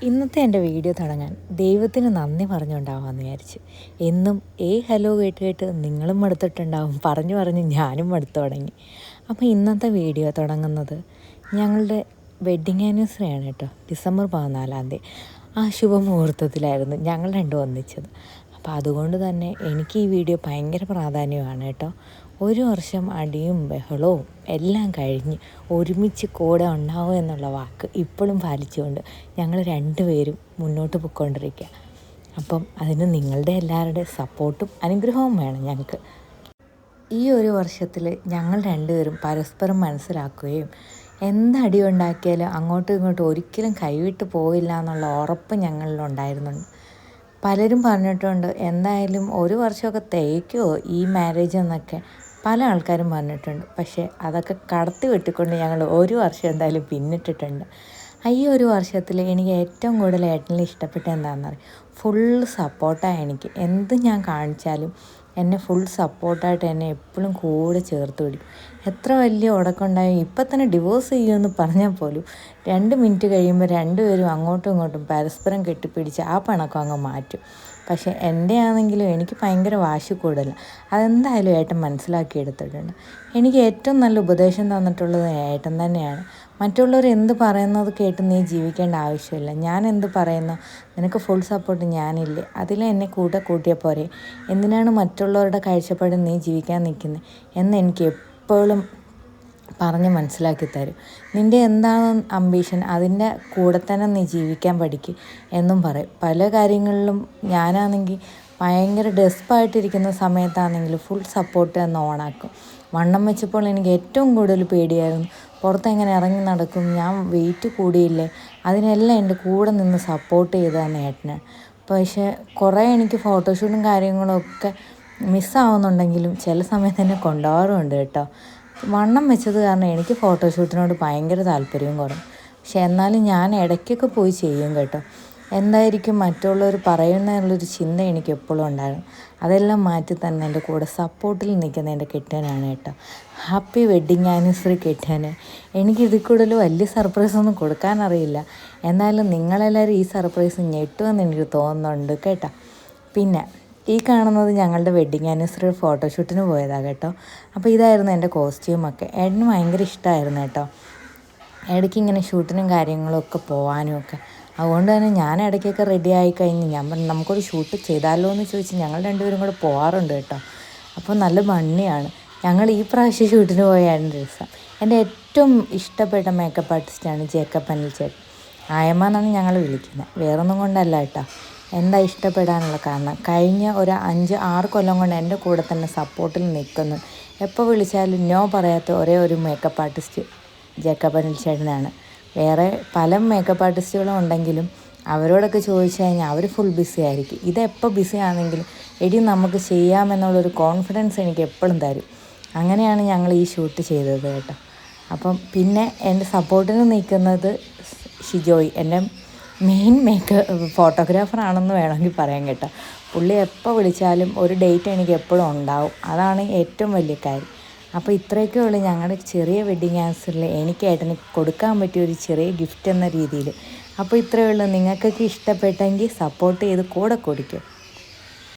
ഇന്നത്തെ എൻ്റെ വീഡിയോ തുടങ്ങാൻ ദൈവത്തിന് നന്ദി പറഞ്ഞുകൊണ്ടാവാമെന്ന് വിചാരിച്ചു. എന്നും ഹലോ കേട്ട് കേട്ട് നിങ്ങളും മടുത്തിട്ടുണ്ടാവും, പറഞ്ഞു പറഞ്ഞ് ഞാനും മടുത്തു തുടങ്ങി. അപ്പോൾ ഇന്നത്തെ വീഡിയോ തുടങ്ങുന്നത് ഞങ്ങളുടെ വെഡ്ഡിങ് ആനിവേഴ്സറിയാണ് കേട്ടോ. ഡിസംബർ 14 ആ ശുഭമുഹൂർത്തത്തിലായിരുന്നു ഞങ്ങൾ രണ്ടും ഒന്നിച്ചത്. അപ്പോൾ അതുകൊണ്ട് തന്നെ എനിക്ക് ഈ വീഡിയോ ഭയങ്കര പ്രാധാന്യമാണ് കേട്ടോ. ഒരു വർഷം അടിയും ബഹളവും എല്ലാം കഴിഞ്ഞ് ഒരുമിച്ച് കൂടെ ഉണ്ടാവും എന്നുള്ള വാക്ക് ഇപ്പോഴും പാലിച്ചുകൊണ്ട് ഞങ്ങൾ രണ്ടുപേരും മുന്നോട്ട് പോയിക്കൊണ്ടിരിക്കുക. അപ്പം അതിന് നിങ്ങളുടെ എല്ലാവരുടെ സപ്പോർട്ടും അനുഗ്രഹവും വേണം ഞങ്ങൾക്ക്. ഈ ഒരു വർഷത്തിൽ ഞങ്ങൾ രണ്ടുപേരും പരസ്പരം മനസ്സിലാക്കുകയും എന്തടി ഉണ്ടാക്കിയാലും അങ്ങോട്ടും ഇങ്ങോട്ടും ഒരിക്കലും കൈവിട്ട് പോയില്ല എന്നുള്ള ഉറപ്പ് ഞങ്ങളിലുണ്ടായിരുന്നുണ്ട്. പലരും പറഞ്ഞിട്ടുണ്ട്, എന്തായാലും ഒരു വർഷമൊക്കെ തേക്കുമോ ഈ മാരേജ് എന്നൊക്കെ പല ആൾക്കാരും പറഞ്ഞിട്ടുണ്ട്. പക്ഷേ അതൊക്കെ കടത്തി വെട്ടിക്കൊണ്ട് ഞങ്ങൾ ഒരു വർഷം എന്തായാലും പിന്നിട്ടിട്ടുണ്ട്. ഈ ഒരു വർഷത്തിൽ എനിക്ക് ഏറ്റവും കൂടുതൽ ഏട്ടനിൽ ഇഷ്ടപ്പെട്ട എന്താണെന്ന് അറിയാം, ഫുൾ സപ്പോർട്ടാണ് എനിക്ക്. എന്ത് ഞാൻ കാണിച്ചാലും എന്നെ ഫുൾ സപ്പോർട്ടായിട്ട് എന്നെ എപ്പോഴും കൂടെ ചേർത്ത് പിടിക്കും. എത്ര വലിയ ഉടക്കമുണ്ടായും ഇപ്പം തന്നെ ഡിവോഴ്സ് ചെയ്യുമെന്ന് പറഞ്ഞാൽ പോലും 2 മിനിറ്റ് കഴിയുമ്പോൾ രണ്ടുപേരും അങ്ങോട്ടും ഇങ്ങോട്ടും പരസ്പരം കെട്ടിപ്പിടിച്ച് ആ പിണക്കം അങ്ങ് മാറ്റും. പക്ഷേ എൻ്റെ ആണെങ്കിലും എനിക്ക് ഭയങ്കര വാശി കൂടുതലാണ്. അതെന്തായാലും ഏട്ടൻ മനസ്സിലാക്കി എടുത്തിട്ടുണ്ട്. എനിക്ക് ഏറ്റവും നല്ല ഉപദേശം തന്നിട്ടുള്ളത് ഏട്ടൻ തന്നെയാണ്. മറ്റുള്ളവർ എന്ത് പറയുന്നത് കേട്ട് നീ ജീവിക്കേണ്ട ആവശ്യമില്ല, ഞാൻ എന്ത് പറയുന്നു നിനക്ക് ഫുൾ സപ്പോർട്ട് ഞാനില്ലേ, അതിൽ എന്നെ കൂട്ടിയ പോരെ, എന്തിനാണ് മറ്റുള്ളവരുടെ കാഴ്ചപ്പാടിൽ നീ ജീവിക്കാൻ നിൽക്കുന്നത് എന്ന് എനിക്ക് എപ്പോഴും പറഞ്ഞ് മനസ്സിലാക്കി തരും. നിൻ്റെ എന്താണ് അംബീഷൻ അതിൻ്റെ കൂടെ തന്നെ നീ ജീവിക്കാൻ പഠിക്കും എന്നും പറയും. പല കാര്യങ്ങളിലും ഞാനാണെങ്കിൽ ഭയങ്കര ഡെസ്പായിട്ടിരിക്കുന്ന സമയത്താണെങ്കിൽ ഫുൾ സപ്പോർട്ട് എന്ന് ഓണാക്കും. വണ്ണം വെച്ചപ്പോൾ എനിക്ക് ഏറ്റവും കൂടുതൽ പേടിയായിരുന്നു, പുറത്തെങ്ങനെ ഇറങ്ങി നടക്കും, ഞാൻ വെയിറ്റ് കൂടിയില്ലേ, അതിനെല്ലാം എൻ്റെ കൂടെ നിന്ന് സപ്പോർട്ട് ചെയ്തതാണ് ഏട്ടനാണ്. പക്ഷേ കുറേ എനിക്ക് ഫോട്ടോഷൂട്ടും കാര്യങ്ങളും ഒക്കെ മിസ്സാവുന്നുണ്ടെങ്കിലും ചില സമയത്ത് എന്നെ കൊണ്ടുപോകാറുമുണ്ട് കേട്ടോ. വണ്ണം വെച്ചത് കാരണം എനിക്ക് ഫോട്ടോഷൂട്ടിനോട് ഭയങ്കര താല്പര്യവും കുറയും. പക്ഷെ എന്നാലും ഞാൻ ഇടയ്ക്കൊക്കെ പോയി ചെയ്യും കേട്ടോ. എന്തായിരിക്കും മറ്റുള്ളവർ പറയുന്നതിനുള്ളൊരു ചിന്ത എനിക്ക് എപ്പോഴും ഉണ്ടായിരുന്നു. അതെല്ലാം മാറ്റി തന്നെ എൻ്റെ കൂടെ സപ്പോർട്ടിൽ നിൽക്കുന്ന എൻ്റെ കെട്ടിയനാണ് കേട്ടോ. ഹാപ്പി വെഡ്ഡിങ് ആനിവേഴ്സറി കെട്ടിയന്. എനിക്ക് ഇതിൽ കൂടുതൽ വലിയ സർപ്രൈസൊന്നും കൊടുക്കാനറിയില്ല, എന്നാലും നിങ്ങളെല്ലാവരും ഈ സർപ്രൈസ് ഞെട്ടുമെന്ന് എനിക്ക് തോന്നുന്നുണ്ട് കേട്ടോ. പിന്നെ ഈ കാണുന്നത് ഞങ്ങളുടെ വെഡ്ഡിങ് ആനിവേഴ്സറി ഫോട്ടോഷൂട്ടിന് പോയതാണ് കേട്ടോ. അപ്പോൾ ഇതായിരുന്നു എൻ്റെ കോസ്റ്റ്യൂമൊക്കെ. ഏട്ടന് ഭയങ്കര ഇഷ്ടമായിരുന്നു കേട്ടോ ഇടയ്ക്ക് ഇങ്ങനെ ഷൂട്ടിനും കാര്യങ്ങളും ഒക്കെ പോകാനും ഒക്കെ. അതുകൊണ്ട് തന്നെ ഞാൻ ഇടയ്ക്കൊക്കെ റെഡി ആയി കഴിഞ്ഞ് ഞാൻ പറഞ്ഞു നമുക്കൊരു ഷൂട്ട് ചെയ്താലോ എന്ന് ചോദിച്ച് ഞങ്ങൾ രണ്ടുപേരും കൂടെ പോകാറുണ്ട് കേട്ടോ. അപ്പോൾ നല്ല ഭംഗിയാണ്. ഞങ്ങൾ ഈ പ്രാവശ്യം ഷൂട്ടിന് പോയാണ് രസം. എൻ്റെ ഏറ്റവും ഇഷ്ടപ്പെട്ട മേക്കപ്പ് ആർട്ടിസ്റ്റാണ് ജേക്കബ് അനിൽ ചേട്ടൻ. ആയമ്മ എന്നാണ് ഞങ്ങൾ വിളിക്കുന്നത്, വേറൊന്നും കൊണ്ടല്ല കേട്ടോ. എന്താ ഇഷ്ടപ്പെടാനുള്ള കാരണം, കഴിഞ്ഞ ഒരു 5-6 കൊല്ലം കൊണ്ട് എൻ്റെ കൂടെ തന്നെ സപ്പോർട്ടിൽ നിൽക്കുന്നു. എപ്പോൾ വിളിച്ചാലും നോ പറയാത്ത ഒരേ ഒരു മേക്കപ്പ് ആർട്ടിസ്റ്റ് ജേക്കബ് അനിൽ ചേട്ടനാണ്. വേറെ പല മേക്കപ്പ് ആർട്ടിസ്റ്റുകളും ഉണ്ടെങ്കിലും അവരോടൊക്കെ ചോദിച്ചു കഴിഞ്ഞാൽ അവർ ഫുൾ ബിസി ആയിരിക്കും. ഇതെപ്പോൾ ബിസി ആണെങ്കിലും എടി നമുക്ക് ചെയ്യാമെന്നുള്ളൊരു കോൺഫിഡൻസ് എനിക്ക് എപ്പോഴും തരും. അങ്ങനെയാണ് ഞങ്ങൾ ഈ ഷൂട്ട് ചെയ്തത് കേട്ടോ. അപ്പം പിന്നെ എൻ്റെ സപ്പോർട്ടിന് നിൽക്കുന്നത് ഷിജോയ്, എൻ്റെ മെയിൻ ഫോട്ടോഗ്രാഫറാണെന്ന് വേണമെങ്കിൽ പറയാം കേട്ടോ. പുള്ളി എപ്പോൾ വിളിച്ചാലും ഒരു ഡേറ്റ് എനിക്ക് എപ്പോഴും ഉണ്ടാവും, അതാണ് ഏറ്റവും വലിയ കാര്യം. അപ്പോൾ ഇത്രയൊക്കെ ഉള്ളൂ ഞങ്ങളുടെ ചെറിയ വെഡ്ഡിങ് ആനിവേഴ്സറിയിൽ എനിക്ക് ഏട്ടന് കൊടുക്കാൻ പറ്റിയ ഒരു ചെറിയ ഗിഫ്റ്റ് എന്ന രീതിയിൽ. അപ്പോൾ ഇത്രയേ ഉള്ളൂ. നിങ്ങൾക്കൊക്കെ ഇഷ്ടപ്പെട്ടെങ്കിൽ സപ്പോർട്ട് ചെയ്ത് കൂടെ കൊടുക്കും.